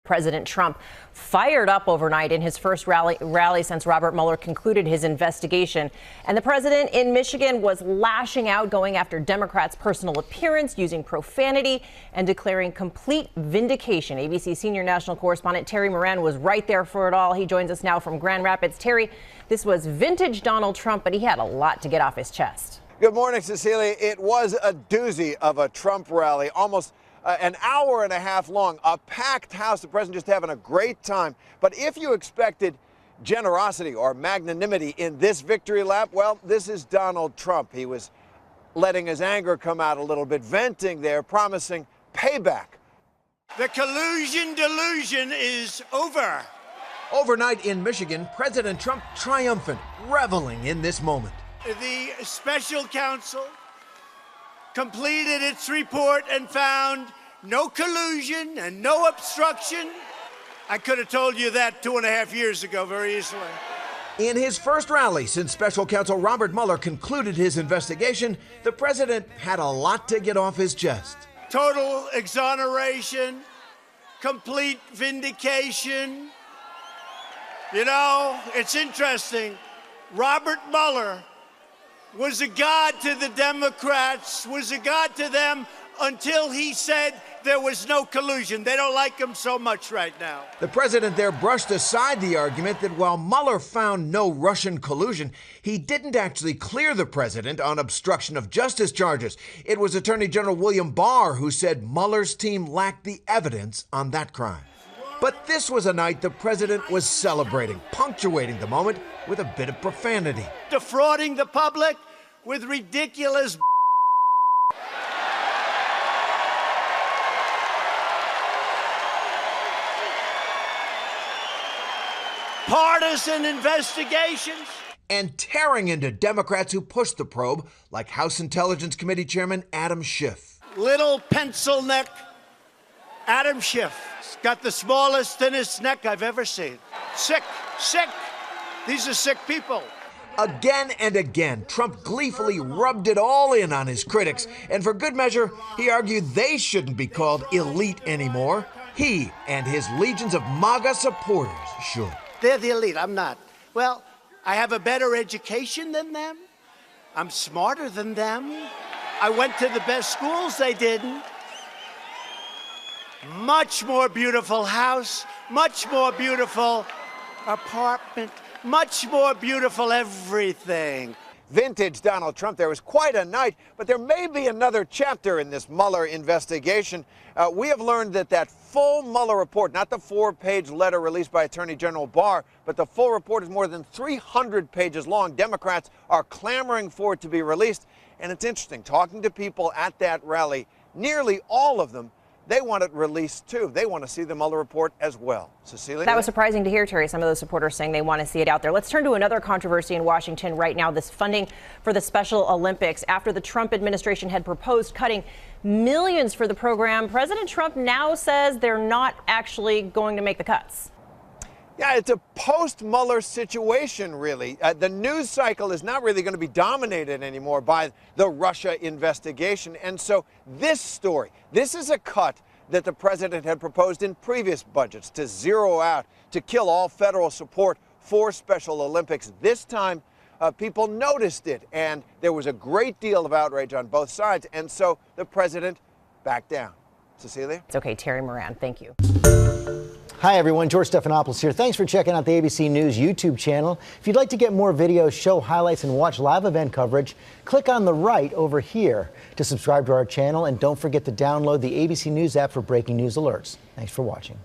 President Trump fired up overnight in his first rally since Robert Mueller concluded his investigation. And the president in Michigan was lashing out, going after Democrats' personal appearance, using profanity, and declaring complete vindication. ABC senior national correspondent Terry Moran was right there for it all. He joins us now from Grand Rapids. Terry, this was vintage Donald Trump, but he had a lot to get off his chest. Good morning, Cecilia. It was a doozy of a Trump rally, almost an hour and a half long, a packed house, the president just having a great time. But if you expected generosity or magnanimity in this victory lap, well, this is Donald Trump. He was letting his anger come out a little bit, venting there, promising payback. The collusion delusion is over. Overnight in Michigan, President Trump triumphant, reveling in this moment. The special counsel completed its report and found no collusion and no obstruction. I could have told you that 2.5 years ago very easily. In his first rally since special counsel Robert Mueller concluded his investigation, the president had a lot to get off his chest. Total exoneration, complete vindication. You know, it's interesting. Robert Mueller was a god to the Democrats, was a god to them until he said there was no collusion. They don't like him so much right now. The president there brushed aside the argument that while Mueller found no Russian collusion, he didn't actually clear the president on obstruction of justice charges. It was Attorney General William Barr who said Mueller's team lacked the evidence on that crime. But this was a night the president was celebrating, punctuating the moment with a bit of profanity. Defrauding the public with ridiculous partisan investigations. And tearing into Democrats who pushed the probe, like House Intelligence Committee Chairman Adam Schiff. Little pencil neck Adam Schiff. He's got the smallest, thinnest neck I've ever seen. Sick, sick. These are sick people. Again and again, Trump gleefully rubbed it all in on his critics, and for good measure, he argued they shouldn't be called elite anymore. He and his legions of MAGA supporters should. They're the elite, I'm not. Well, I have a better education than them. I'm smarter than them. I went to the best schools, they didn't. Much more beautiful house, much more beautiful apartment, much more beautiful everything. Vintage Donald Trump. There was quite a night, but there may be another chapter in this Mueller investigation. We have learned that full Mueller report, not the 4-page letter released by Attorney General Barr, but the full report is more than 300 pages long. Democrats are clamoring for it to be released. And it's interesting, talking to people at that rally, nearly all of them, they want it released too. They want to see the Mueller report as well. Cecilia? That was surprising to hear, Terry. Some of those supporters saying they want to see it out there. Let's turn to another controversy in Washington right now, this funding for the Special Olympics. After the Trump administration had proposed cutting millions for the program, President Trump now says they're not actually going to make the cuts. Yeah, it's a post-Mueller situation, really. The news cycle is not really going to be dominated anymore by the Russia investigation. And so this story, this is a cut that the president had proposed in previous budgets to zero out, to kill all federal support for Special Olympics. This time, people noticed it, and there was a great deal of outrage on both sides. And so the president backed down. Cecilia? It's okay, Terry Moran. Thank you. Hi, everyone. George Stephanopoulos here. Thanks for checking out the ABC News YouTube channel. If you'd like to get more videos, show highlights, and watch live event coverage, click on the right over here to subscribe to our channel. And don't forget to download the ABC News app for breaking news alerts. Thanks for watching.